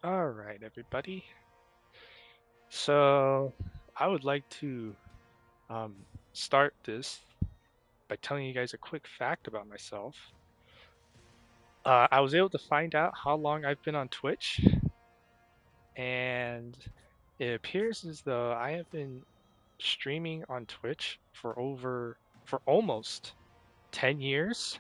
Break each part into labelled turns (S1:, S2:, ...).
S1: All right, everybody. So I would like to um, start this by telling you guys a quick fact about myself. I was able to find out how long I've been on Twitch, and it appears as though I have been streaming on Twitch for almost 10 years.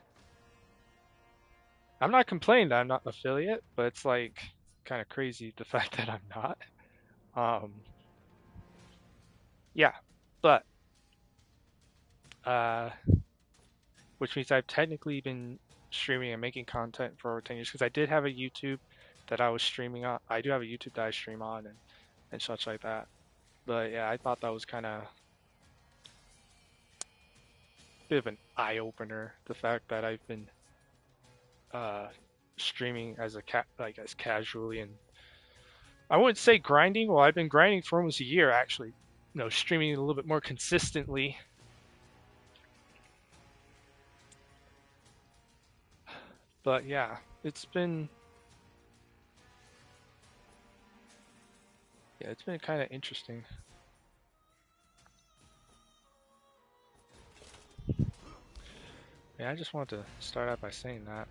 S1: I'm not complaining that I'm not an affiliate, but it's like kind of crazy the fact that I'm not. Um, yeah, but uh, which means I've technically been streaming and making content for over 10 years because I did have a YouTube that I was streaming on. I do have a YouTube that I stream on and such like that. But yeah, I thought that was kind of a bit of an eye opener. The fact that I've been uh, streaming as like as casually and I wouldn't say grinding. Well, I've been grinding for almost a year actually. Streaming a little bit more consistently. But yeah, it's been kind of interesting. Yeah, I just wanted to start out by saying that.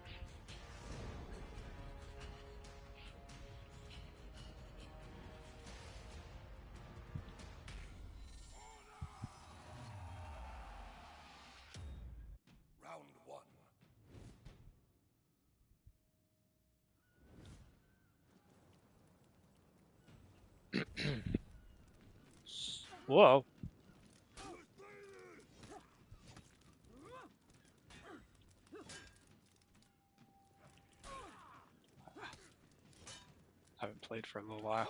S2: Round one.
S1: Whoa. Haven't played for a little while.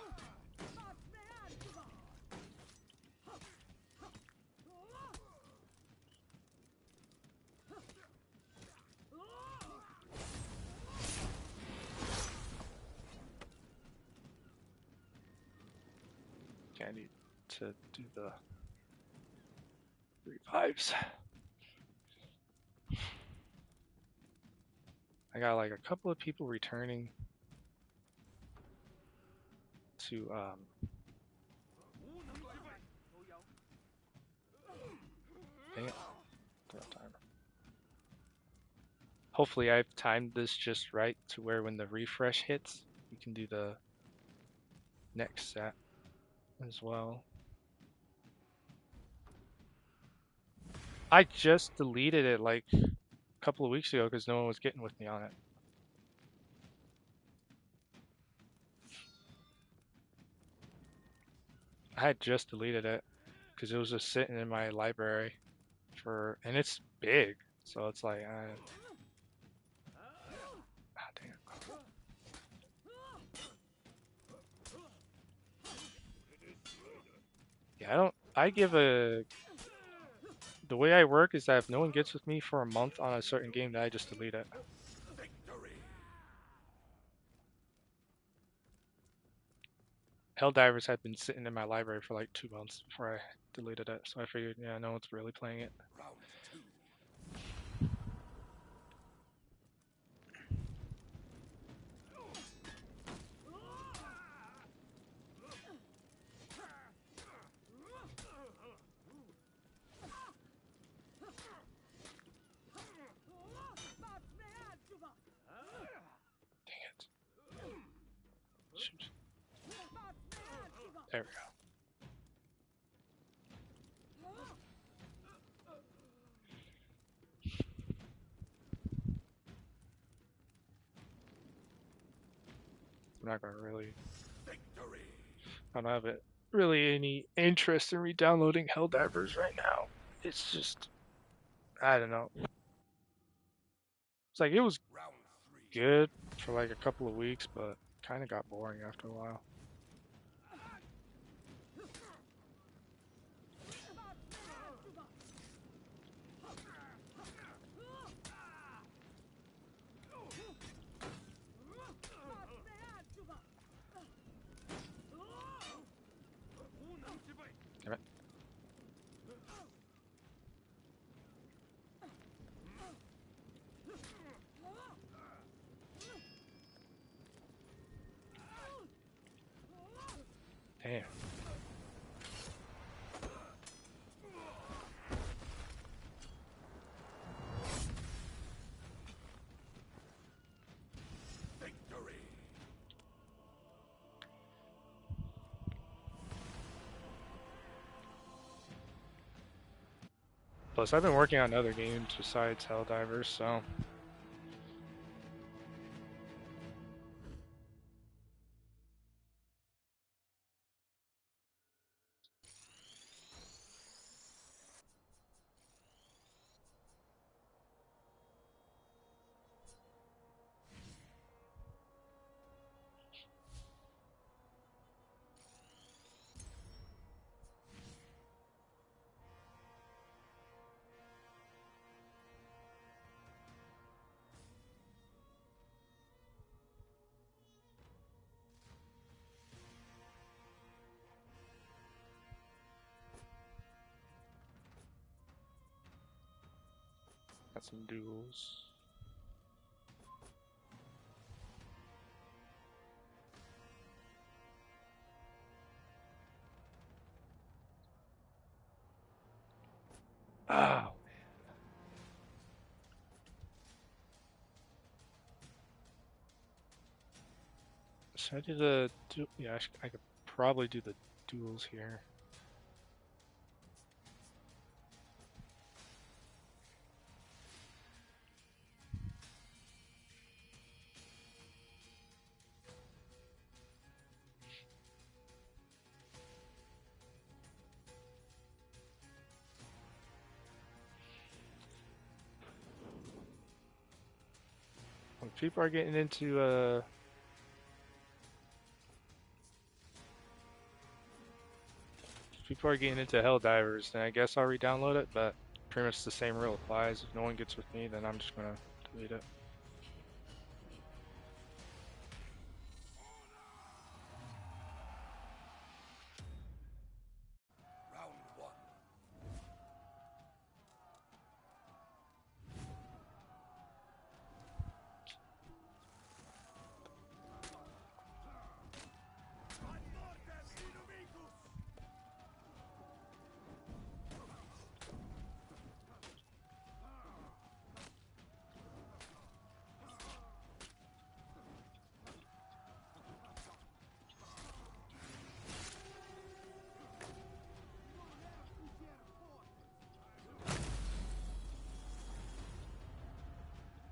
S1: Okay, I need to do the revives. I got like a couple of people returning to dang it, don't time. Hopefully I've timed this just right to where when the refresh hits, we can do the next set as well. I just deleted it like a couple of weeks ago because no one was getting with me on it. I had just deleted it because it was just sitting in my library and it's big, so it's like, dang it. Yeah, I give the way I work is that if no one gets with me for a month on a certain game, then I just delete it.
S2: Victory.
S1: Helldivers had been sitting in my library for like 2 months before I deleted it, so I figured, yeah, no one's really playing it.
S2: Round two.
S1: Dang it. Shoot. There we go. I'm not gonna really.
S2: Victory.
S1: I don't have it really any interest in re-downloading Helldivers right now. It's just, I don't know. It's like it was
S2: Round three.
S1: good for like a couple of weeks, but kind of got boring after a while. Damn it. Damn.
S2: Victory.
S1: Plus, I've been working on other games besides Helldivers, so got some duels. Oh, should I do the yeah, I could probably do the duels here. When people are getting into Helldivers, then I guess I'll re-download it, but pretty much the same rule applies. If no one gets with me, then I'm just gonna delete it.
S2: Round one.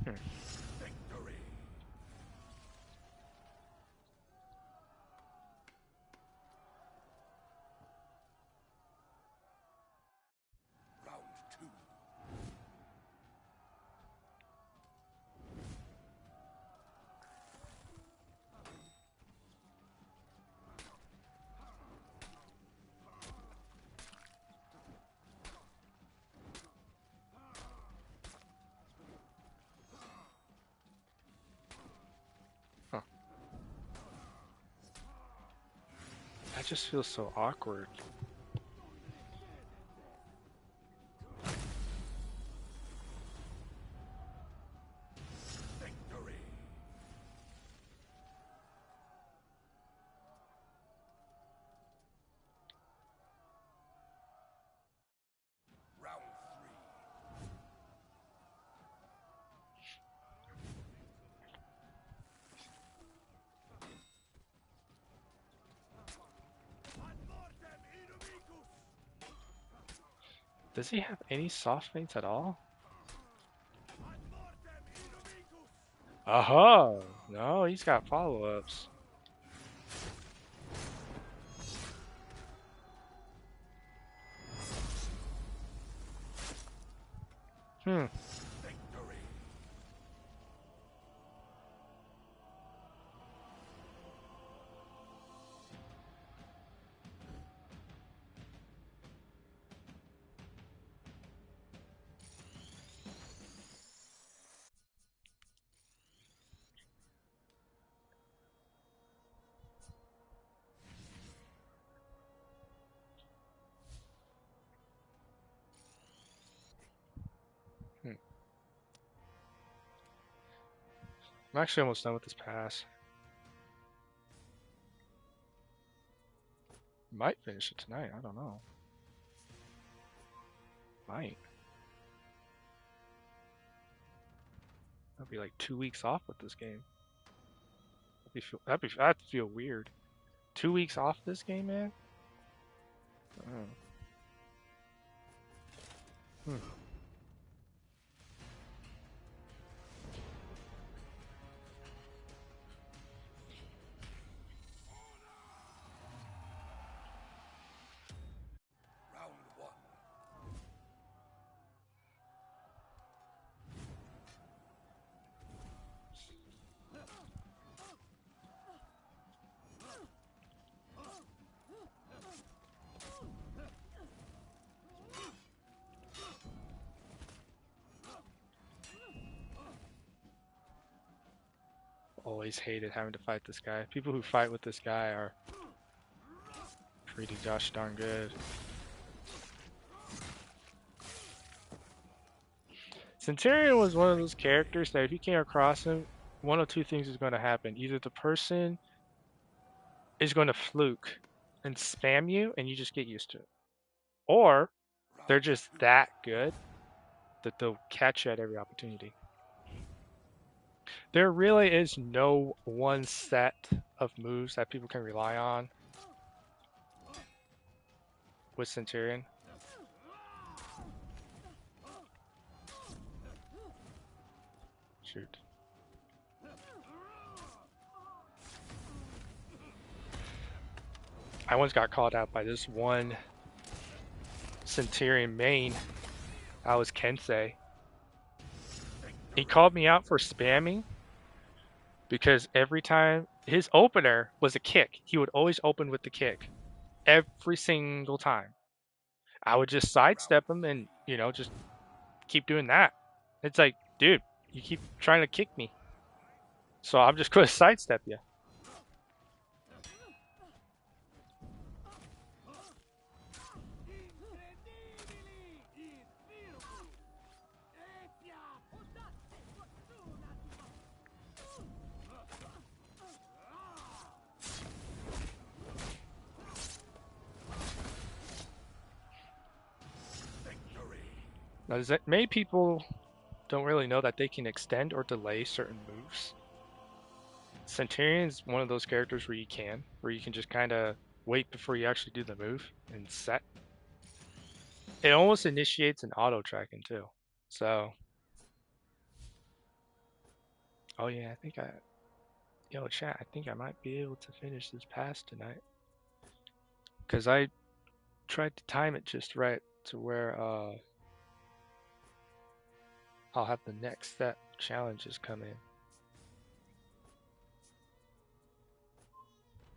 S1: Hmm.
S2: Victory. Round two.
S1: Huh. That just feels so awkward.
S2: Victory. Round three.
S1: Does he have any soft feints at all? Aha! No, he's got follow-ups. Hmm.
S2: Victory.
S1: Hmm. I'm actually almost done with this pass. Might finish it tonight. I don't know. Might. I'll be like 2 weeks off with this game. That'd feel weird. 2 weeks off this game, man. Oh. Hmm.
S2: Round one.
S1: Always hated having to fight this guy. People who fight with this guy are pretty gosh darn good. Centurion was one of those characters that if you came across him, one of two things is going to happen. Either the person is going to fluke and spam you and you just get used to it. Or they're just that good that they'll catch you at every opportunity. There really is no one set of moves that people can rely on with Centurion. Shoot. I once got called out by this one Centurion main. I was Kensei. He called me out for spamming because every time his opener was a kick, he would always open with the kick. Every single time. I would just sidestep him and, just keep doing that. It's like, dude, you keep trying to kick me. So I'm just going to sidestep you. Now, many people don't really know that they can extend or delay certain moves. Centurion's one of those characters where you can just kind of wait before you actually do the move and set. It almost initiates an auto tracking too. So, oh yeah, chat, I think I might be able to finish this pass tonight. Because I tried to time it just right to where I'll have the next set challenges come in.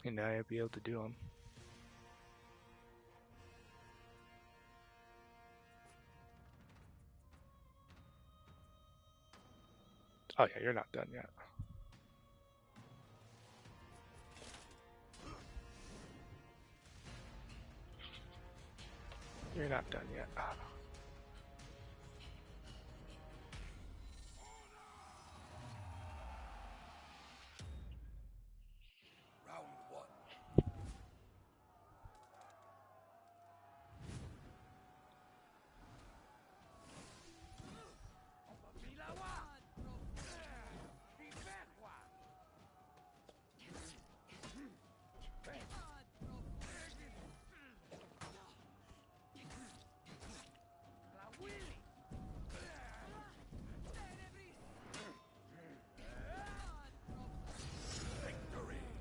S1: And now I'll be able to do them. Oh yeah, you're not done yet. You're not done yet.
S2: Round one.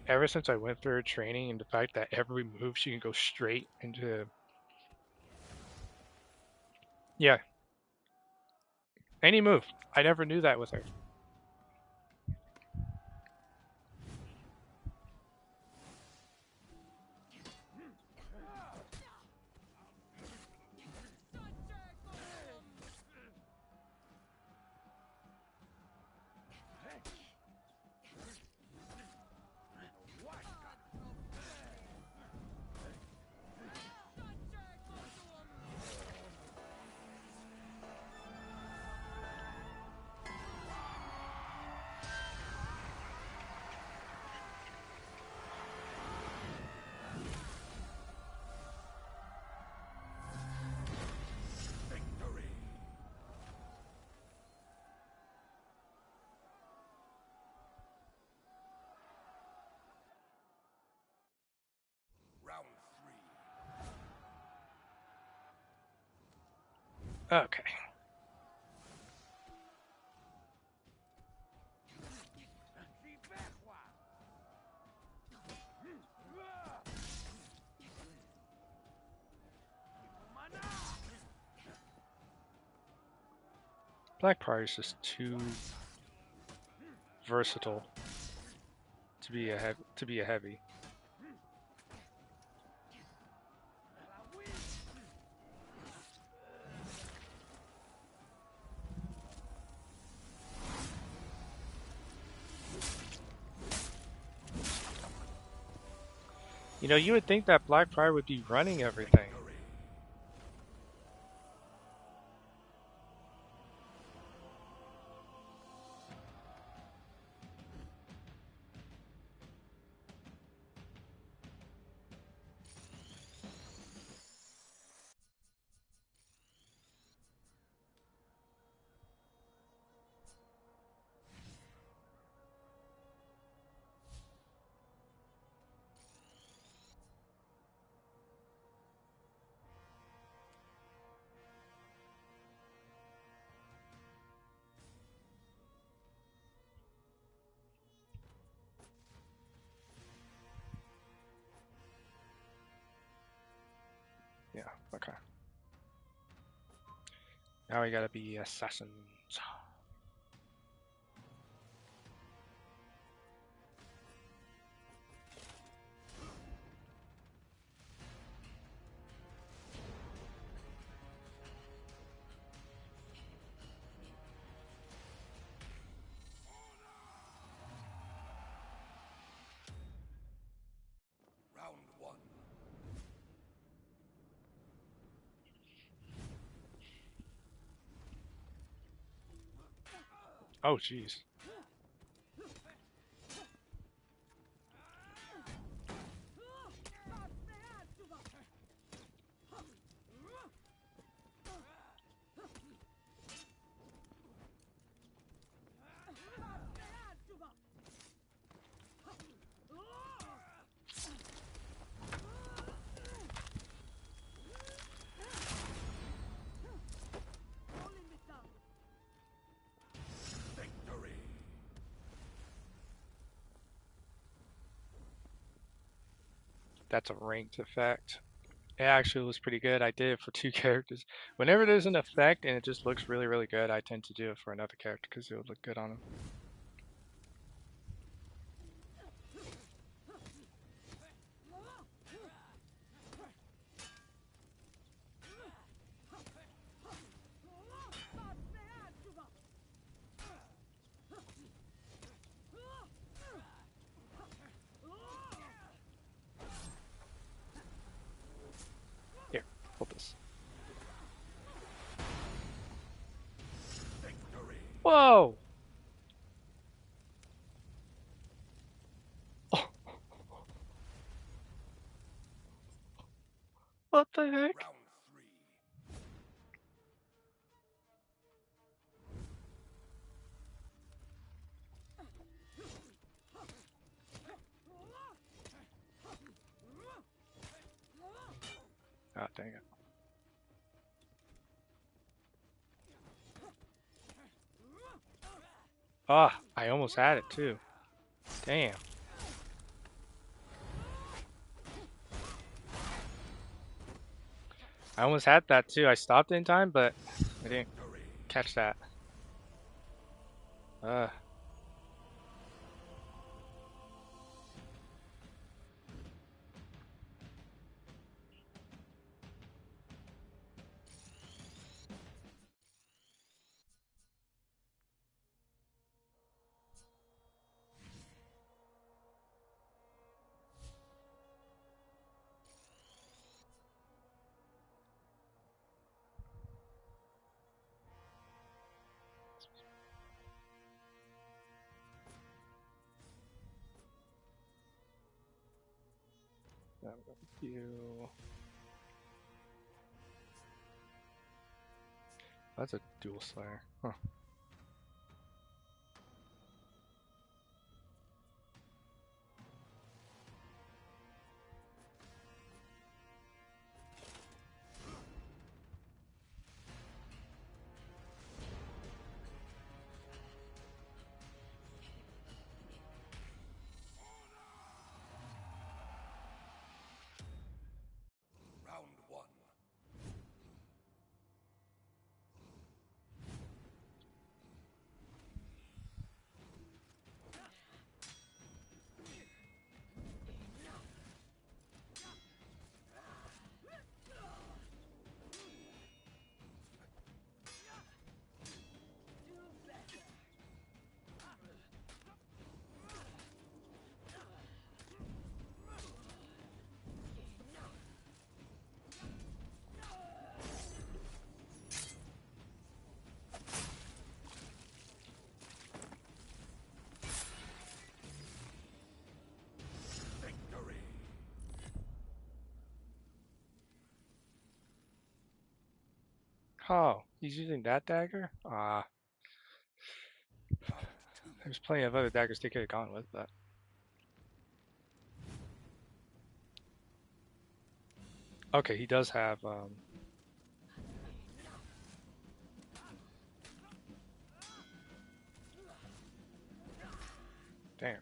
S1: Ever since I went through training and the fact that every move she can go straight into, yeah, any move. I never knew that with her. Okay. Black Prior is just too versatile to be a heavy. You know, you would think that Black Prior would be running everything.
S2: Victory.
S1: Yeah, okay. Now we gotta be assassins.
S2: Round one.
S1: Oh, jeez.
S2: Victory.
S1: That's a ranked effect. It actually was pretty good. I did it for two characters. Whenever there's an effect and it just looks really, really good, I tend to do it for another character because it would look good on him. Here, hold this.
S2: Victory.
S1: Whoa! Oh, what the heck?
S2: Round three.
S1: Oh, dang it. Ah, I almost had it too. Damn. I almost had that too. I stopped in time, but I didn't
S2: Victory.
S1: catch that. Uh, you. That's a dual slayer. Huh. Oh, he's using that dagger?
S2: Round two.
S1: There's plenty of other daggers they could have gone with, but okay, he does have damn.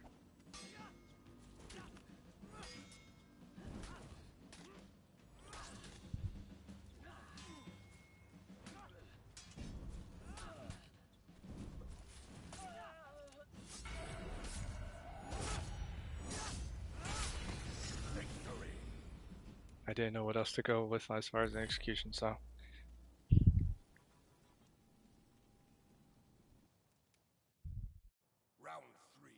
S2: Victory.
S1: I didn't know what else to go with as far as an execution, so
S2: Round three.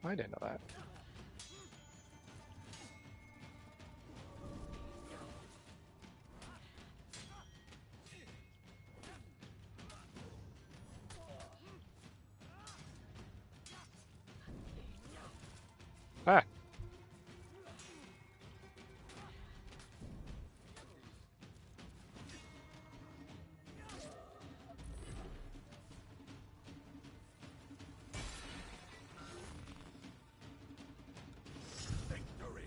S1: I didn't know that. Ah,
S2: Victory.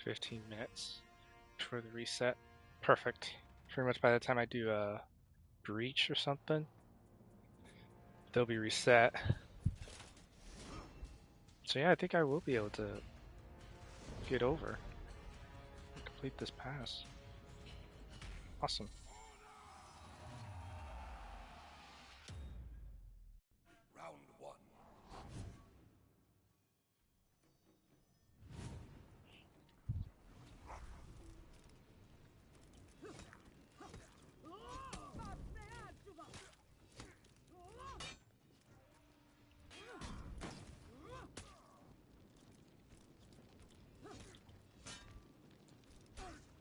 S1: 15 minutes for the reset. Perfect. Pretty much by the time I do a breach or something, they'll be reset. So yeah, I think I will be able to get over and complete this pass. Awesome.
S2: Round one.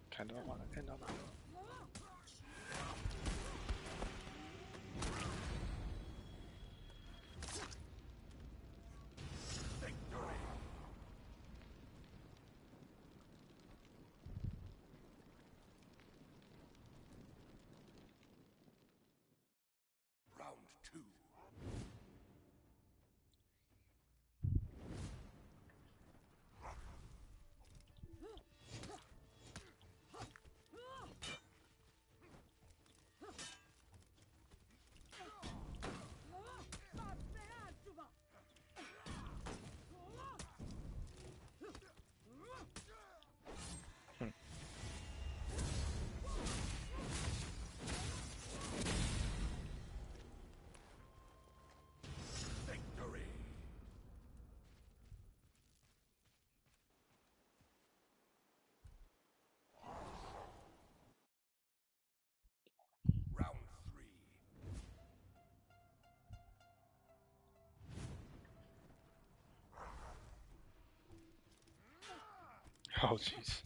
S1: Kind of want to end on that.
S2: Victory. Round two.
S1: Hmm.
S2: Victory. Round three.
S1: Oh jeez.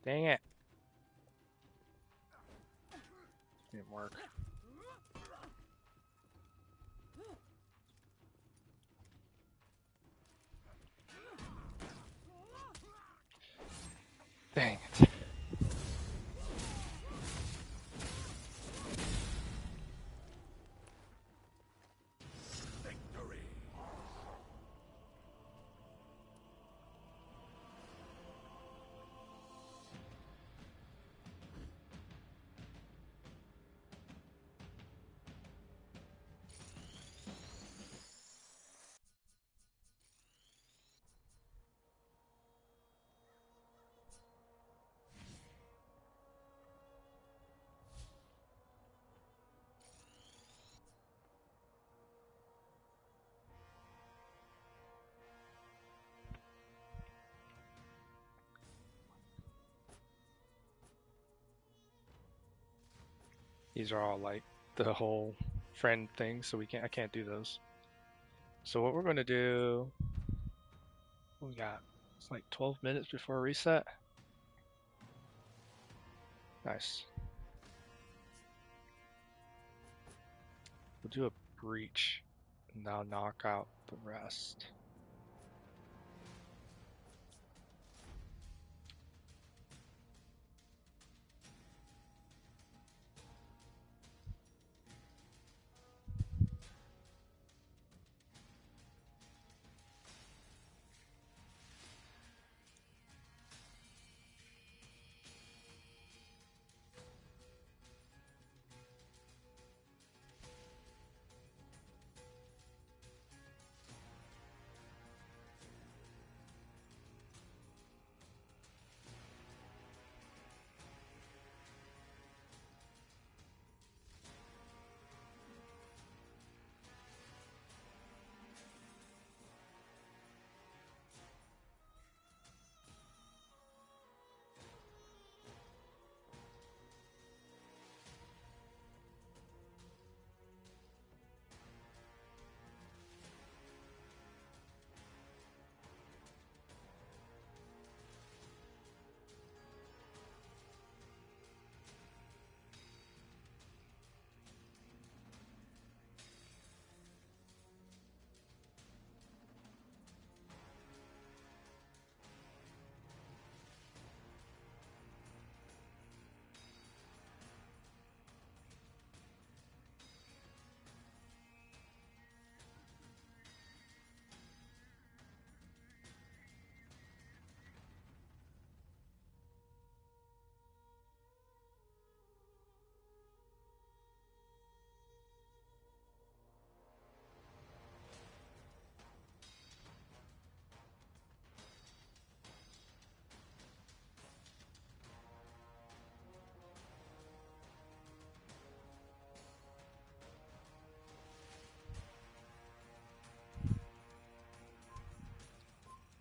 S1: Dang it. Didn't work. Dang. These are all like the whole friend thing, so I can't do those. So what we're gonna do, we got it's like 12 minutes before reset. Nice. We'll do a breach and now knock out the rest.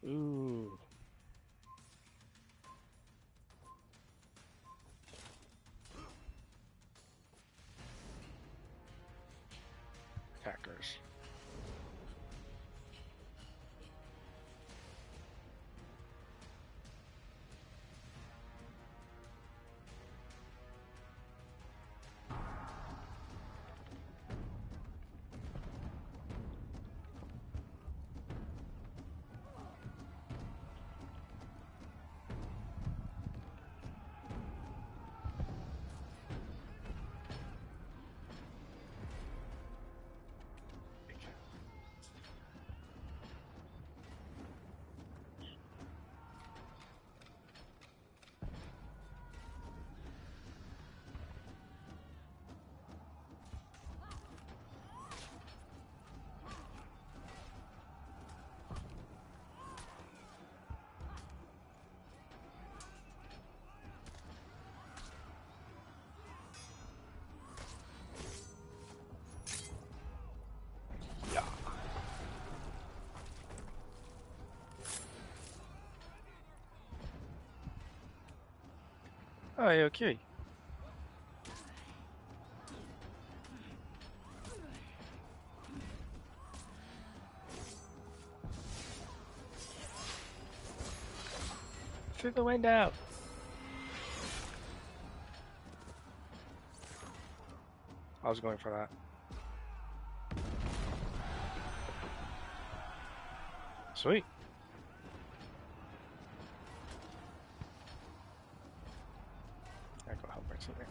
S1: Ooh, attackers. Yeah. Oh, yeah, okay. Through the window. I was going for that. Sweet. I go help my teammate.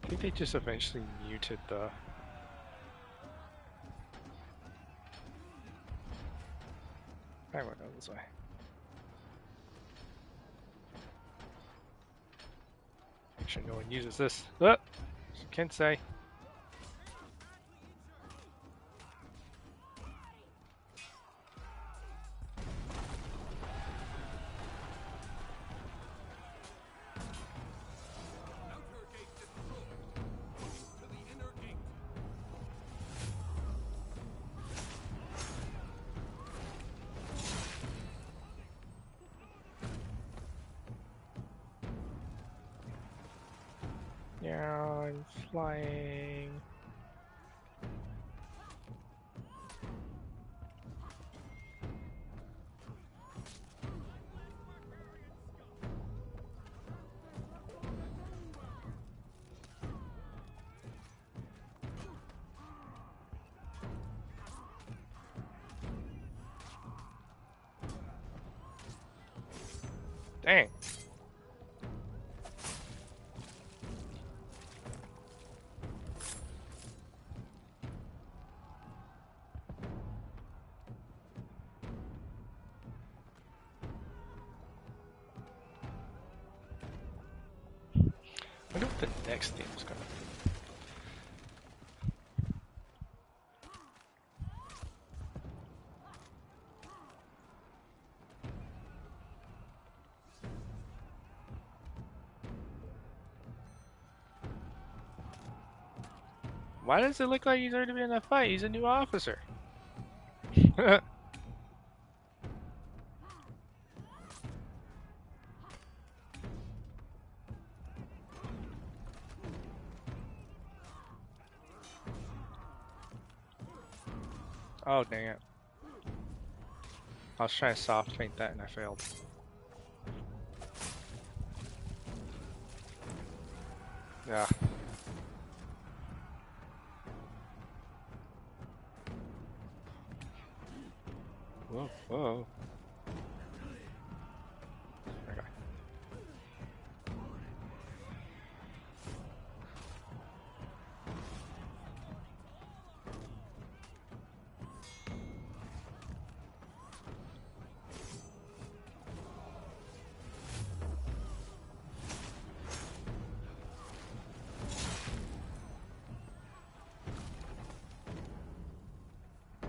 S1: I think they just eventually muted the. I went out this way. Make sure no one uses this. Can't say. flying. Dang. I wonder what the next theme is gonna be. Why does it look like he's already been in a fight? He's a new officer. Oh, dang it. I was trying to soft feint that and I failed. Yeah. Whoa, whoa. Okay.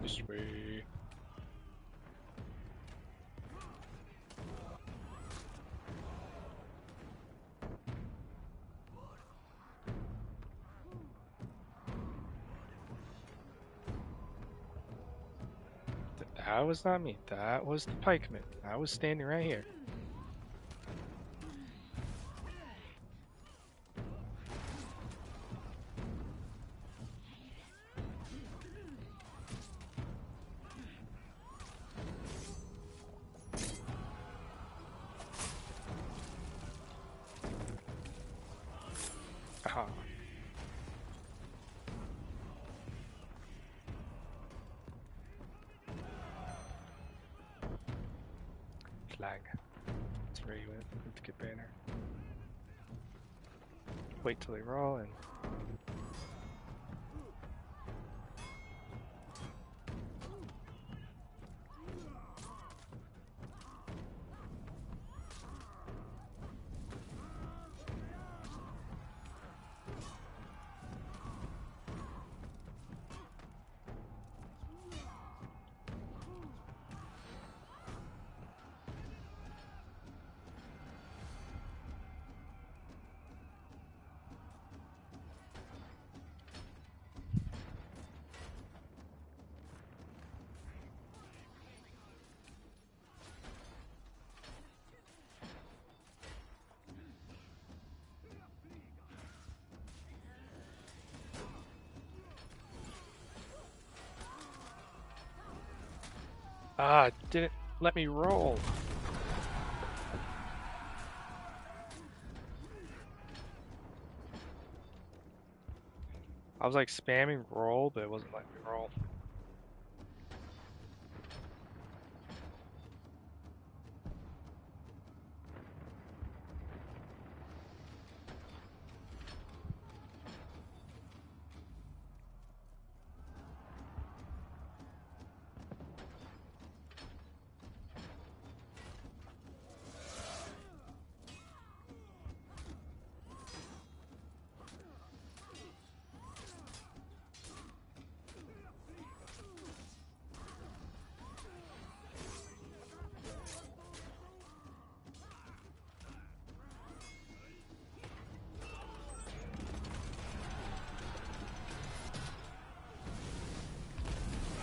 S1: This way. That was not me. That was the pikeman. I was standing right here. Aha. Flag. That's where you went with the good banner. Wait till they roll and ah, it didn't let me roll. I was like spamming roll, but it wasn't letting me roll.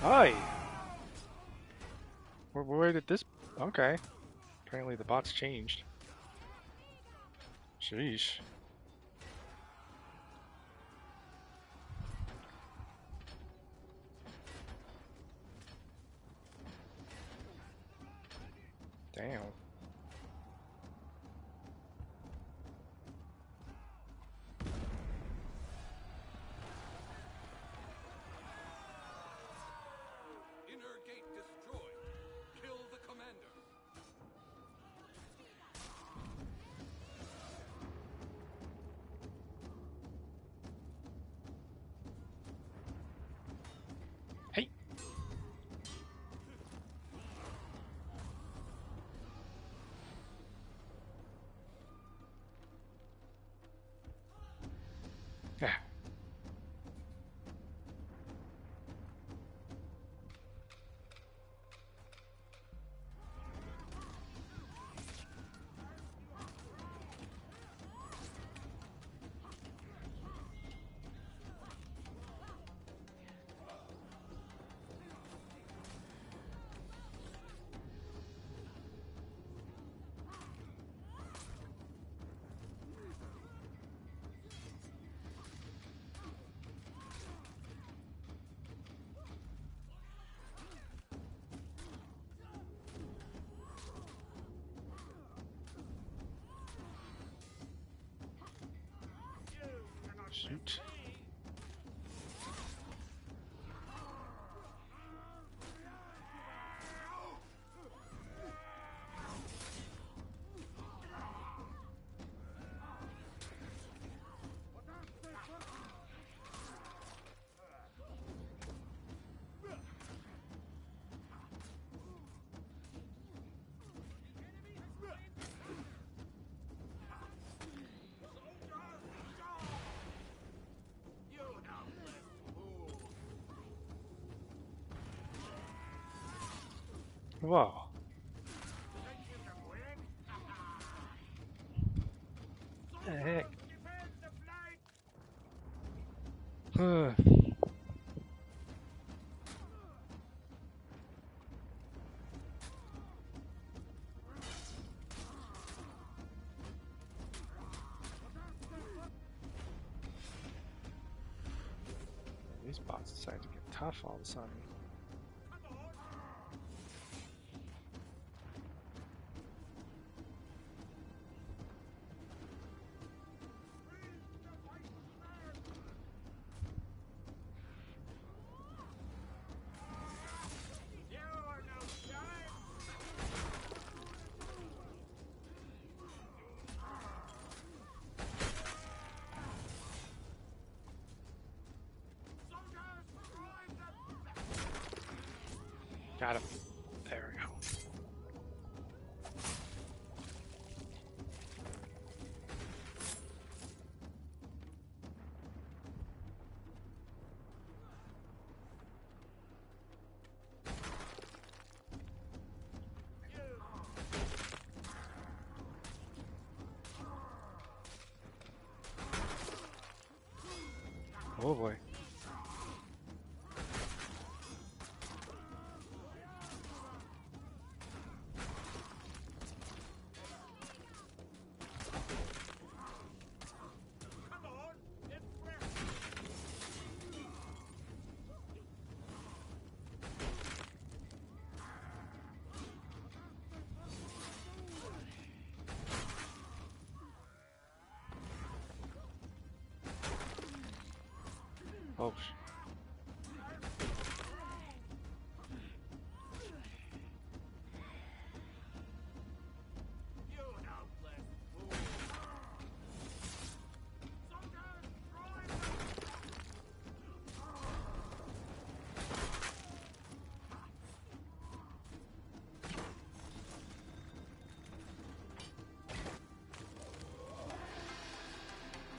S1: Hi! Where did this... Okay. Apparently the bot's changed. Sheesh. Damn.
S2: Inner gate destroyed. Kill the commander.
S1: Hey. Yeah. Shoot. Whoa. The heck? These bots decide to get tough all of a sudden. Got him. There we go. Oh boy. Oh.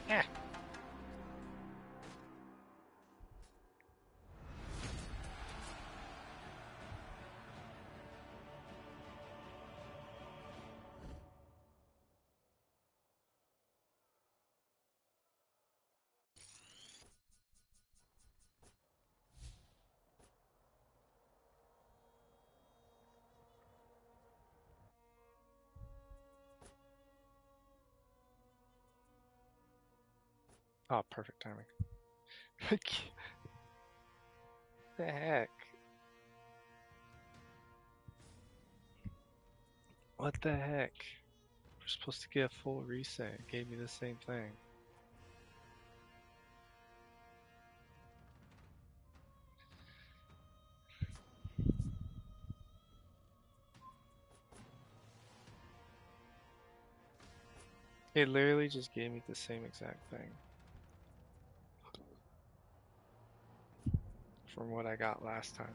S1: Yeah. Oh, perfect timing. The heck? What the heck? We're supposed to get a full reset. It gave me the same thing. It literally just gave me the same exact thing from what I got last time.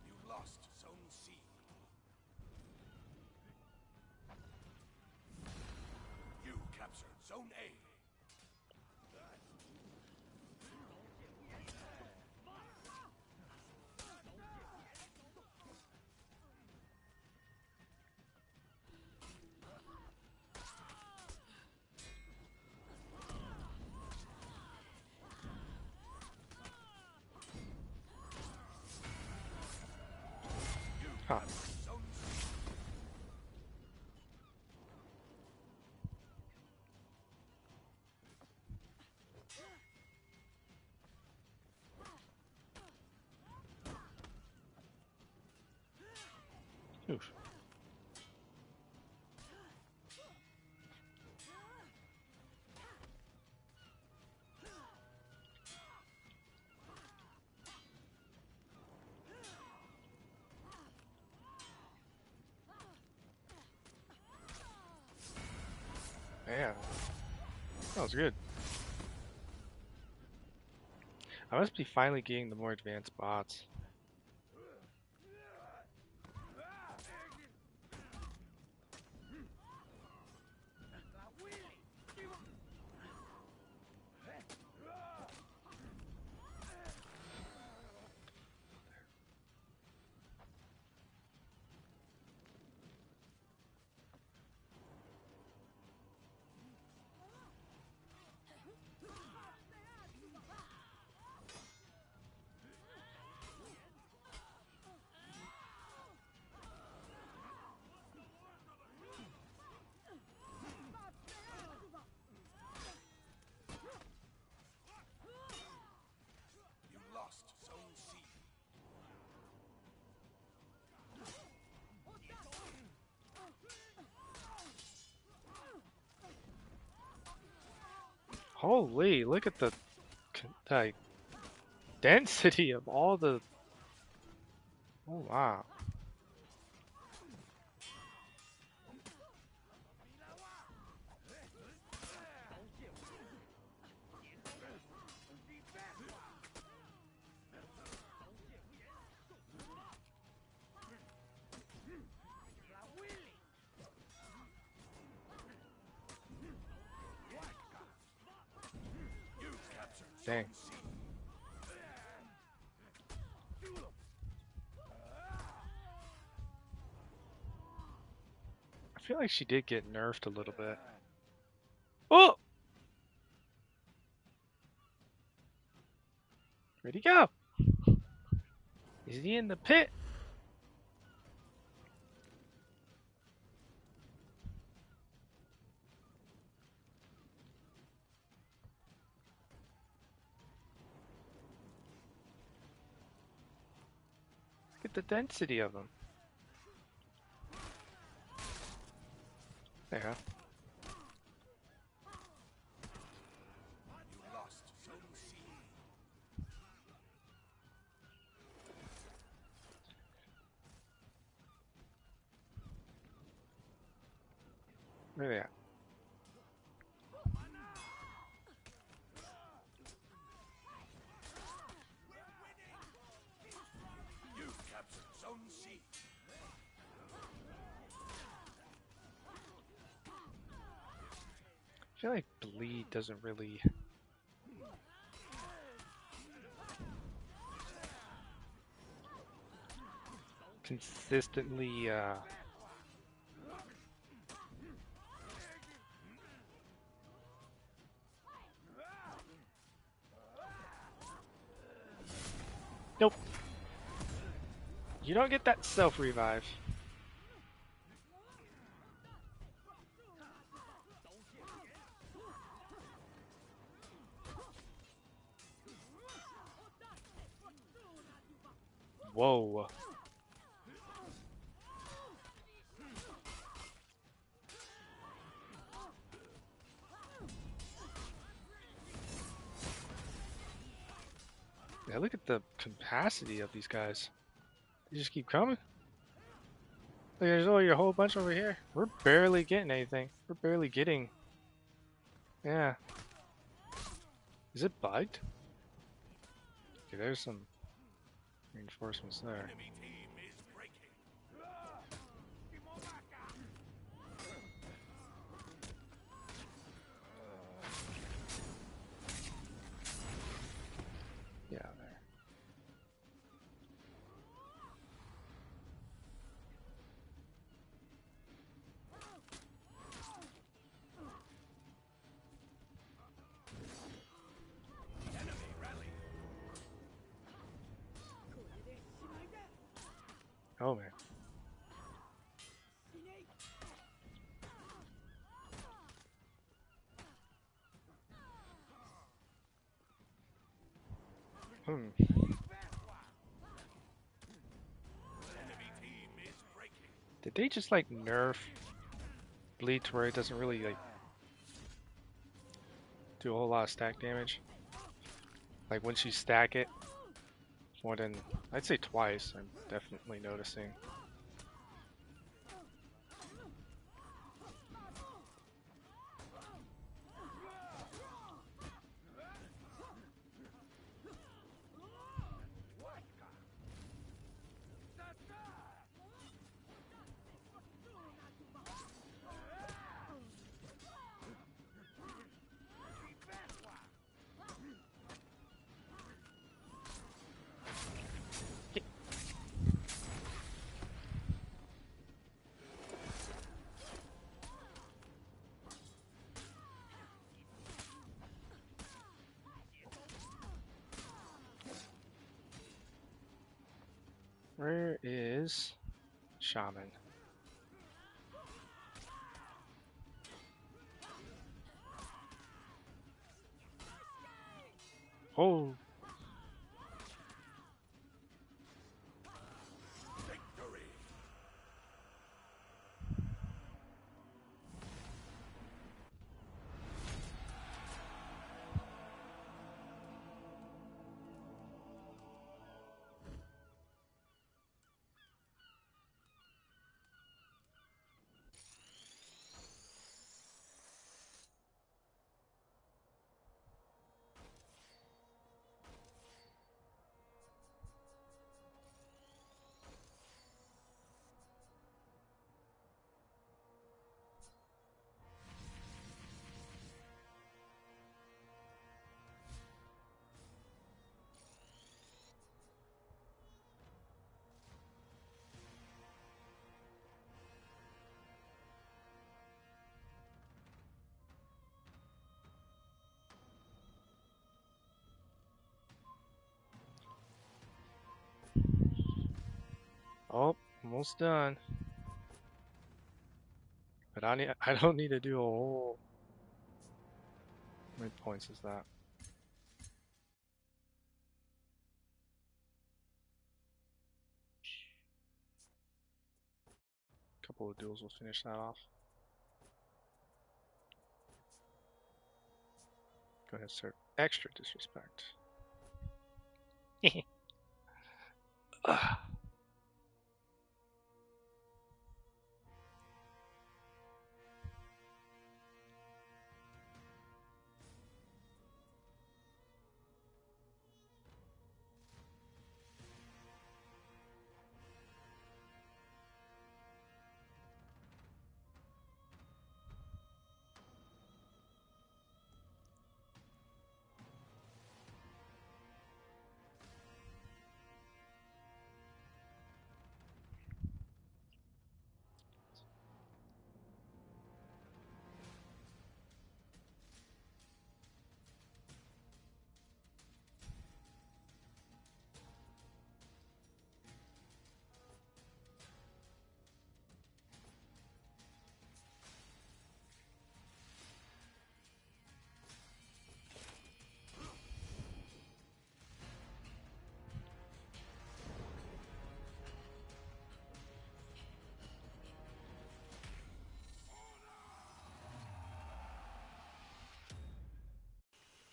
S2: You lost Zone C. You captured Zone A.
S1: Huh.
S2: Zone C.
S1: Oof. Man, that was good. I must be finally getting the more advanced bots.
S2: You lost Zone C.
S1: Holy, look at the like density of all the. Oh wow.
S2: You captured
S1: Dang.
S2: Zone C.
S1: I feel like she did get nerfed a little bit. Oh! Where'd he go? Is he in the pit? Look at the density of them. There.
S2: You lost Zone C.
S1: Where are they at?
S2: You've captured Zone C.
S1: I feel like bleed doesn't really consistently nope. You don't get that self revive. Whoa. Yeah, look at the capacity of these guys. They just keep coming. Look, there's only a whole bunch over here. We're barely getting anything. We're barely getting. Yeah. Is it bugged? Okay, there's some reinforcements there.
S2: Enemy team is breaking.
S1: Yeah, there.
S2: The enemy rally.
S1: Oh man. Hmm.
S2: Enemy team is breaking.
S1: Did they just like nerf bleed to where it doesn't really like do a whole lot of stack damage? Like once you stack it more than I'd say twice, I'm definitely noticing. Where is Shaman? Oh,
S2: Victory.
S1: Oh, almost done. But I don't need to do a whole. How many points is that? A couple of duels will finish that off. Go ahead and start extra disrespect.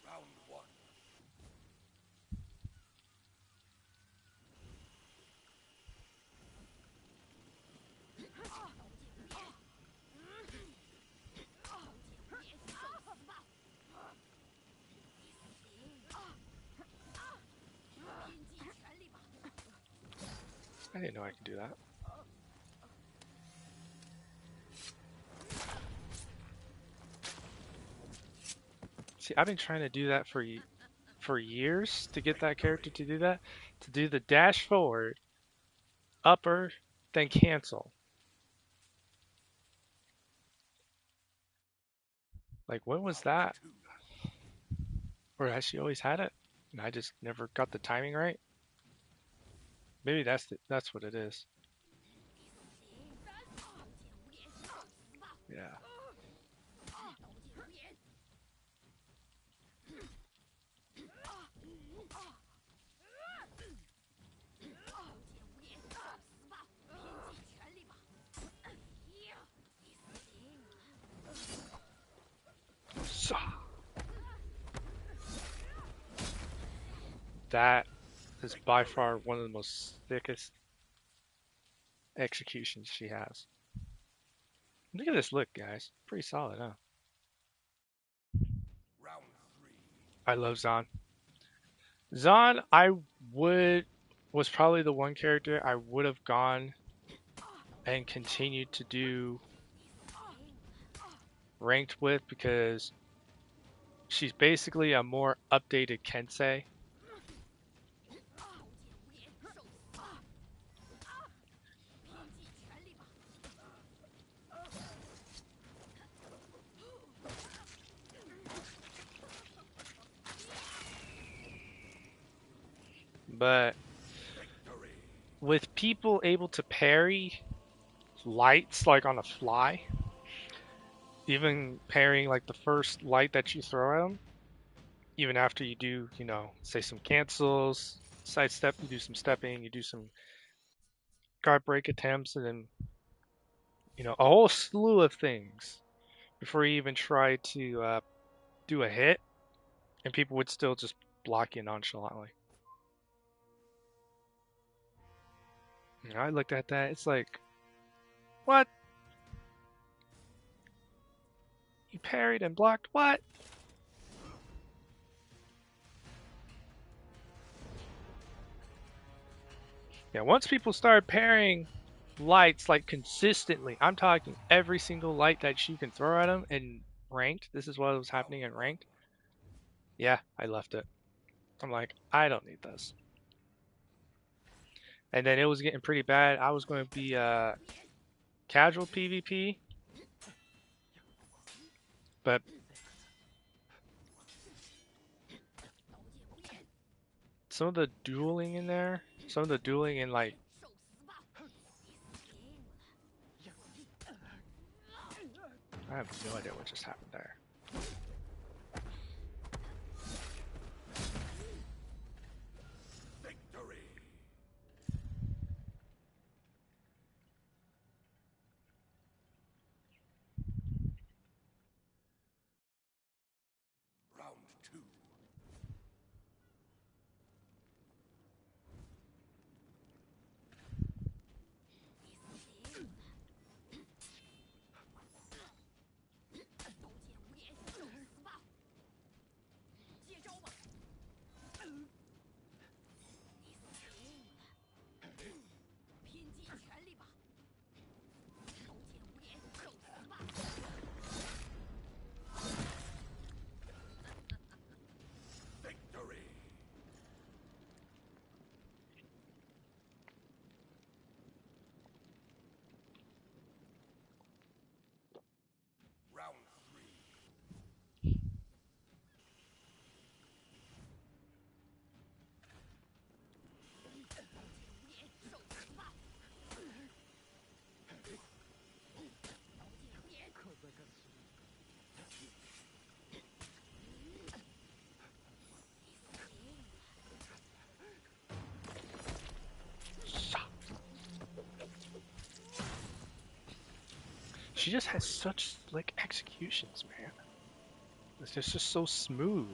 S2: Round one.
S1: I didn't know I could do that. See, I've been trying to do that for years to get that character to do that. To do the dash forward, upper, then cancel. Like, when was
S2: Round
S1: that?
S2: two.
S1: Or has she always had it? And I just never got the timing right? Maybe that's what it is. Yeah. So, that is by far one of the most thickest executions she has. Look at this look, guys. Pretty solid, huh?
S2: Round three.
S1: I love Zahn. Zahn, would was probably the one character I would have gone and continued to do ranked with because she's basically a more updated Kensei. But
S2: Victory.
S1: with people able to parry lights like on a fly, even parrying like the first light that you throw at them, even after you do, say some cancels, sidestep, you do some stepping, you do some guard break attempts, and then, a whole slew of things before you even try to do a hit, and people would still just block you nonchalantly. I looked at that, it's like, what? You parried and blocked what? Yeah, once people started parrying lights like consistently, I'm talking every single light that you can throw at them in ranked. This is what was
S2: Round
S1: happening in
S2: one.
S1: ranked. Yeah, I left it. I'm like, I don't need this. And then it was getting pretty bad. I was going to be casual PvP, but some of the dueling in there, some of the dueling in like I have no idea what just happened there.
S2: Victory! Round 2. Victory! Round 3.
S1: She just has such slick executions, man. It's just so smooth.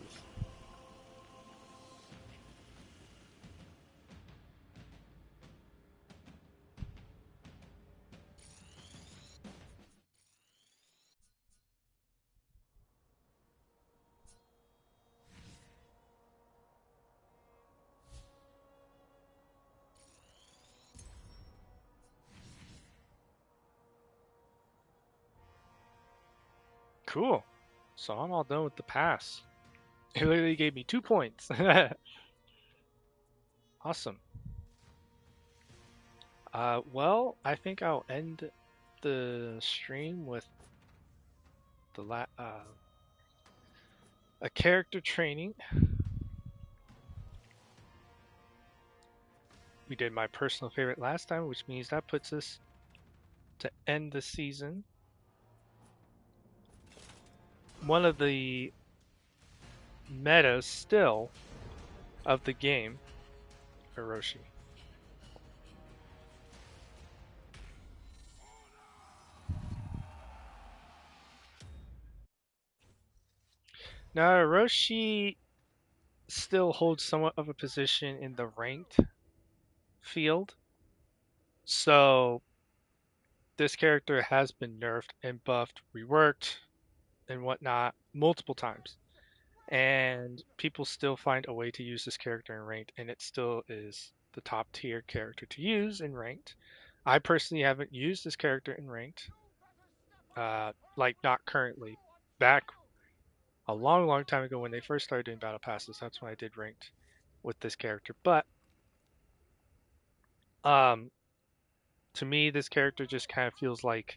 S1: Cool. So I'm all done with the pass. It literally gave me 2 points. Awesome. Well, I think I'll end the stream with a character training. We did my personal favorite last time, which means that puts us to end the season. One of the metas still of the game, Hiroshi. Now, Hiroshi still holds somewhat of a position in the ranked field. So this character has been nerfed and buffed, reworked, and whatnot multiple times. And people still find a way to use this character in ranked, and it still is the top tier character to use in ranked. I personally haven't used this character in ranked, like not currently. Back a long, long time ago when they first started doing battle passes, that's when I did ranked with this character. But um, to me, this character just kind of feels like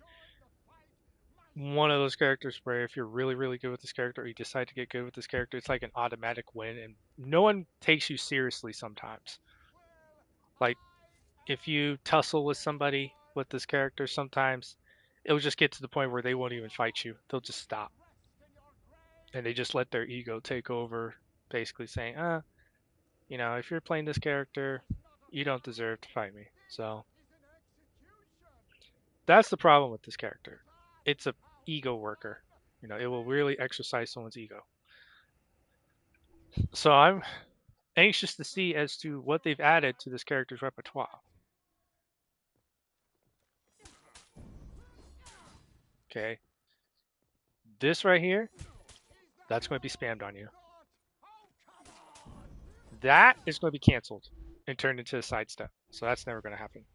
S1: one of those characters where if you're really, really good with this character, or you decide to get good with this character, it's like an automatic win, and no one takes you seriously sometimes. Like, if you tussle with somebody with this character, sometimes it'll just get to the point where they won't even fight you. They'll just stop. And they just let their ego take over, basically saying, if you're playing this character, you don't deserve to fight me. So that's the problem with this character. It's a ego worker. It will really exercise someone's ego. So I'm anxious to see as to what they've added to this character's repertoire. Okay. This right here, that's going to be spammed on you. That is going to be canceled and turned into a sidestep. So that's never going to happen.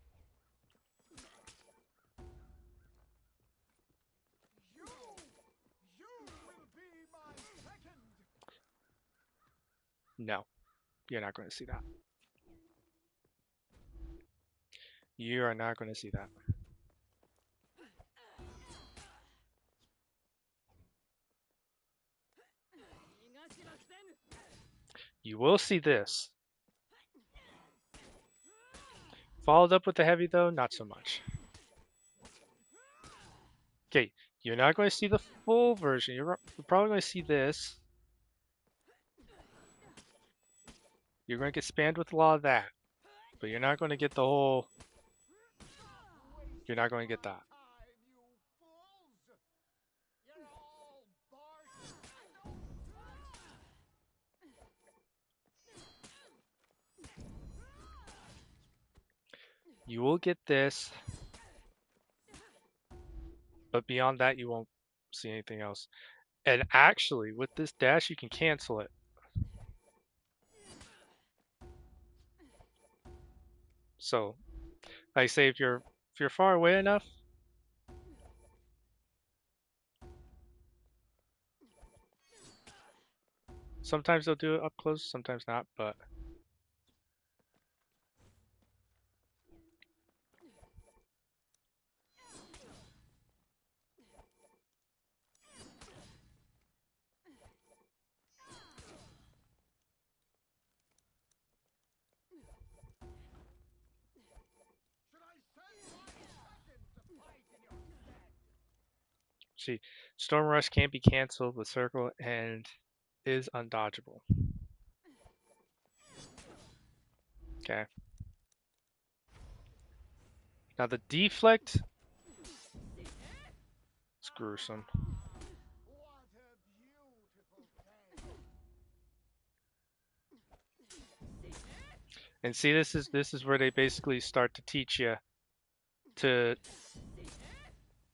S1: No, you're not going to see that. You are not going to see that. You will see this. Followed up with the heavy though, not so much. Okay, You're not going to see the full version. You're probably going to see this. You're going to get spammed with a lot of that, but you're not going to get the whole. You're not going to get that. You will get this, but beyond that, you won't see anything else. And actually, with this dash, you can cancel it. So, like I say, if you're far away enough, sometimes they'll do it up close, sometimes not. But see, Storm Rush can't be canceled with Circle and is undodgeable. Okay. Now the deflect is gruesome. And see, this is where they basically start to teach you to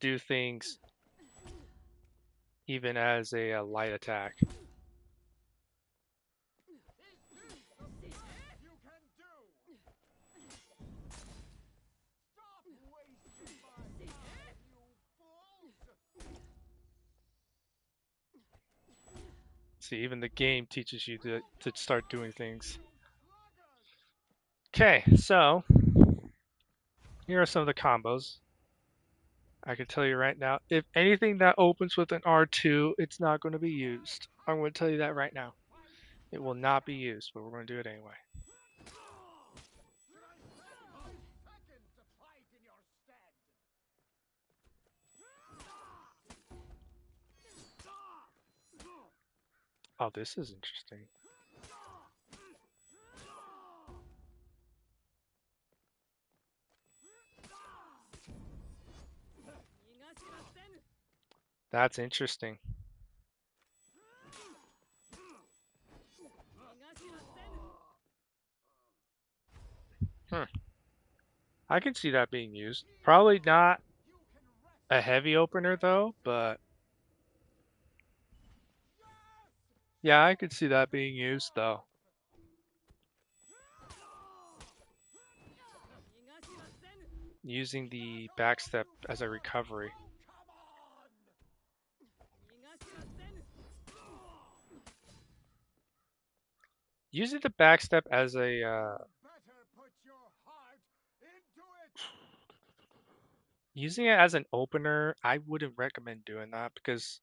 S1: do things even as a light attack. See, even the game teaches you to start doing things. Okay, so here are some of the combos. I can tell you right now, if anything that opens with an R2, it's not going to be used. I'm going to tell you that right now. It will not be used, but we're going to do it anyway. Oh, this is interesting. That's interesting. Hmm. I can see that being used. Probably not a heavy opener though, but yeah, I could see that being used though. Using the backstep as a recovery. Using the backstep as a using it as an opener, I wouldn't recommend doing that because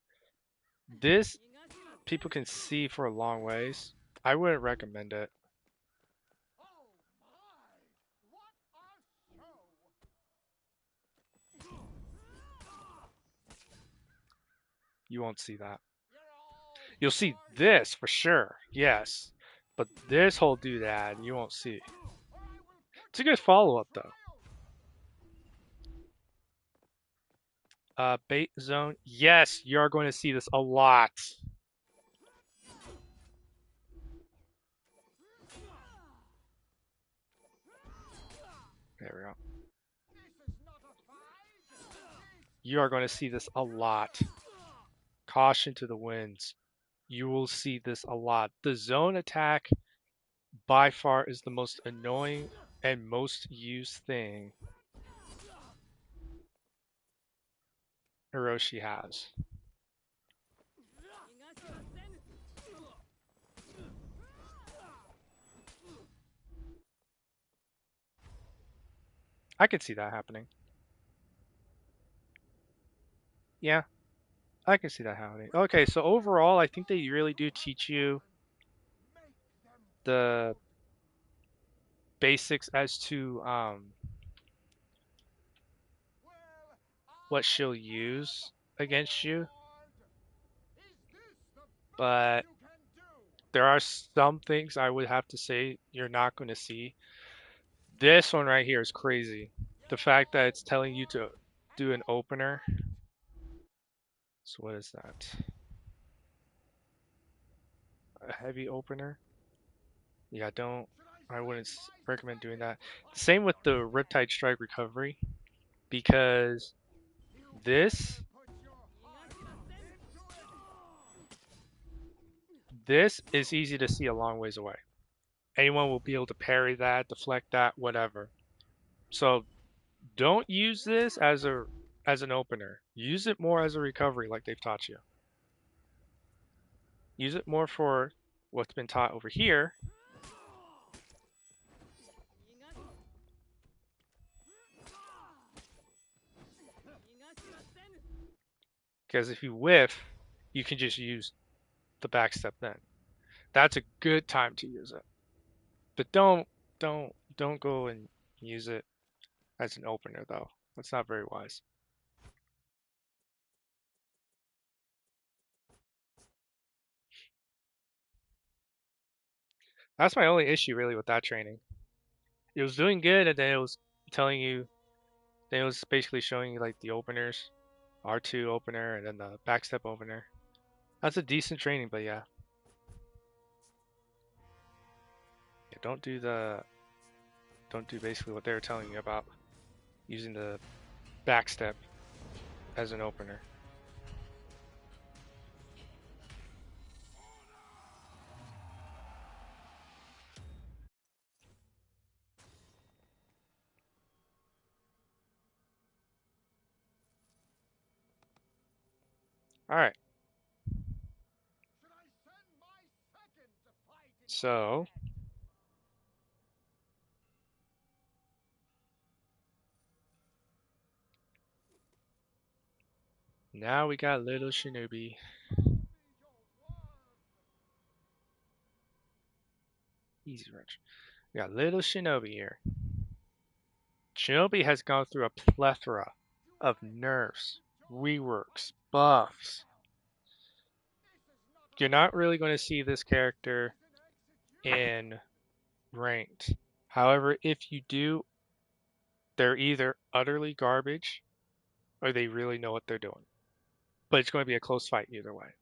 S1: this people can see for a long ways. I wouldn't recommend it. You won't see that. You'll see this for sure, yes. But this whole doodad, you won't see. It's a good follow-up though. Bait zone. Yes, you're going to see this a lot. There we go. You are going to see this a lot. Caution to the winds. You will see this a lot. The zone attack by far is the most annoying and most used thing Hiroshi has. I could see that happening. Yeah, I can see that happening. Okay, so overall, I think they really do teach you the basics as to what she'll use. against you,
S2: Is this the best
S1: but
S2: you can do?
S1: there are some things I would have to say you're not going to see. This one right here is crazy. The fact that it's telling you to do an opener. So what is that? A heavy opener? Yeah, don't.
S2: Should I
S1: I wouldn't
S2: send my
S1: recommend doing
S2: second
S1: that.
S2: to fight
S1: Same with
S2: your
S1: the
S2: commander?
S1: Riptide Strike recovery because
S2: You
S1: this
S2: better put your heart into it.
S1: this is easy to see a long ways away. Anyone will be able to parry that, deflect that, whatever. So don't use this as an opener. Use it more as a recovery like they've taught you. Use it more for what's been taught over here because if you whiff, you can just use the backstep then. That's a good time to use it. But don't go and use it as an opener though. That's not very wise. That's my only issue really with that training. It was doing good and then it was telling you then it was basically showing you like the openers, R2 opener and then the backstep opener. That's a decent training, but yeah, don't do basically what they were telling you about using the backstep as an opener. All right.
S2: Should I send my second to fight in your
S1: So,
S2: stead?
S1: now we got little Shinobi.
S2: Show me your worth.
S1: Easy wrench. We got little Shinobi here. Shinobi has gone through a plethora
S2: Do
S1: of
S2: I have
S1: nerfs,
S2: to join the
S1: reworks,
S2: fight
S1: buffs.
S2: now? This is not a
S1: You're not
S2: match
S1: really going to
S2: for
S1: see this character
S2: instant execution.
S1: in ranked. However, if you do, they're either utterly garbage or they really know what they're doing. But it's going to be a close fight either way.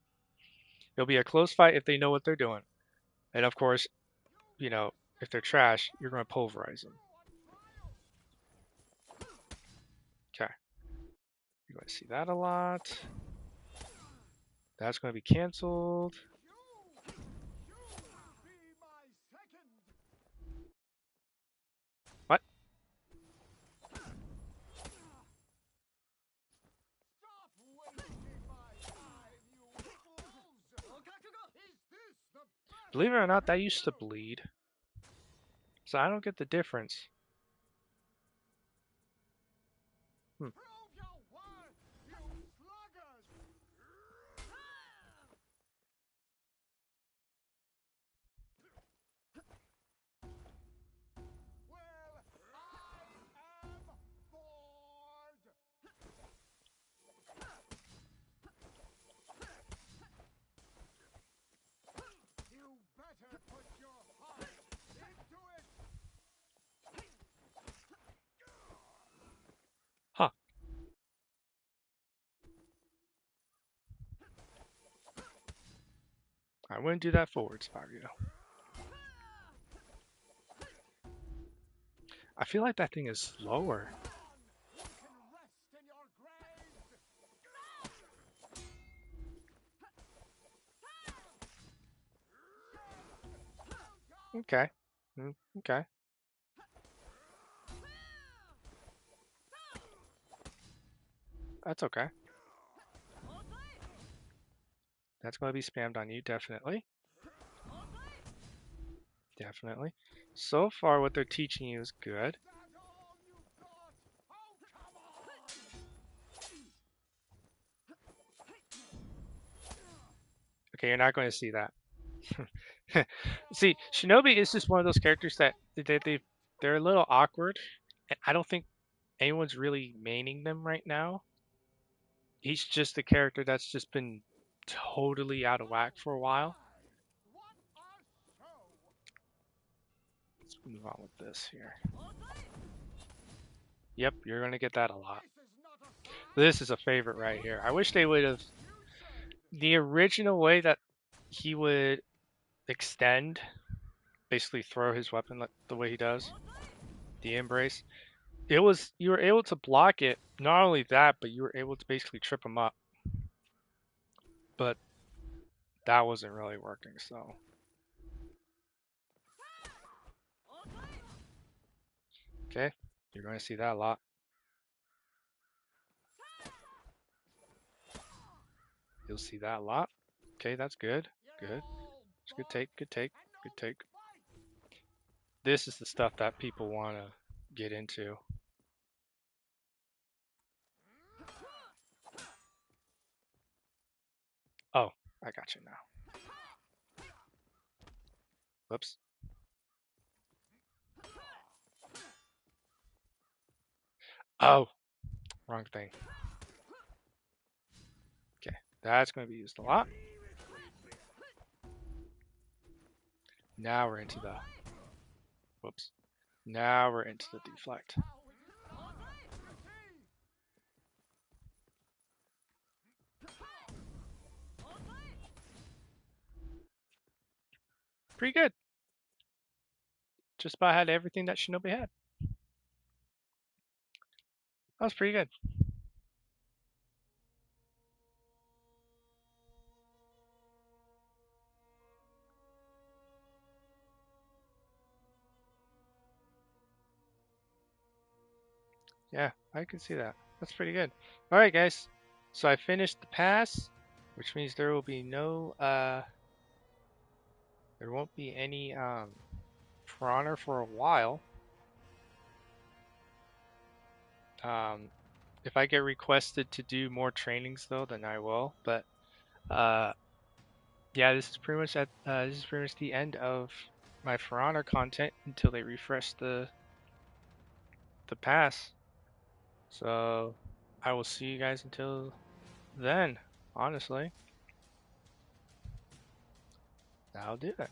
S1: It'll be a close fight if they know what they're doing. And of course,
S2: You
S1: you
S2: can
S1: know, if they're
S2: set your
S1: trash, you're going to
S2: opponent's
S1: pulverize them.
S2: R2 on trial.
S1: Okay. You're going to see that a lot. That's going to be canceled.
S2: You be my second.
S1: What?
S2: Stop wasting my time, you fools. Is this the best
S1: Believe it
S2: you
S1: or not,
S2: can
S1: that used to
S2: do?
S1: bleed. So I don't get the difference. Hmm.
S2: Prove your worth, you sluggers. Well, I am bored. You better put your heart into it.
S1: Huh. I wouldn't do that forwards, Fabio. I feel like that thing is slower.
S2: You can rest in your graves.
S1: Okay. Okay. That's okay. That's going to be spammed on you, definitely. Definitely. So far, what they're teaching you is good.
S2: Is that all you've got? Oh, come on!
S1: Okay, you're not going to see that. See, Shinobi is just one of those characters that they're a little awkward, and I don't think anyone's really maining them right now. he's just a character that's just been totally out of whack for a while.
S2: What a show!
S1: Let's move on with this here. Yep, you're gonna get that a lot.
S2: This is not a fight!
S1: This is a favorite right here. I wish they would have the original way that he would extend, basically throw his weapon like the way he does, the embrace. It was you were able to block it. Not only that, but you were able to basically trip him up. But that wasn't really working. So okay, you're going to see that a lot. You'll see that a lot. Okay, that's good. Good. It's good take. Good take. Good take. This is the stuff that people want to get into. Oh, I got you now. Whoops. Oh, wrong thing. Okay, that's going to be used a lot. Now we're into the. Whoops. Now we're into the deflect. Pretty good. Just about had everything that Shinobi had. That was pretty good. Yeah, I can see that. That's pretty good. All right, guys. So I finished the pass, which means there will be no there won't be any For Honor for a while. If I get requested to do more trainings though, then I will. But uh, yeah, this is pretty much the end of my For Honor content until they refresh the pass. So I will see you guys until then. Honestly, that'll do it.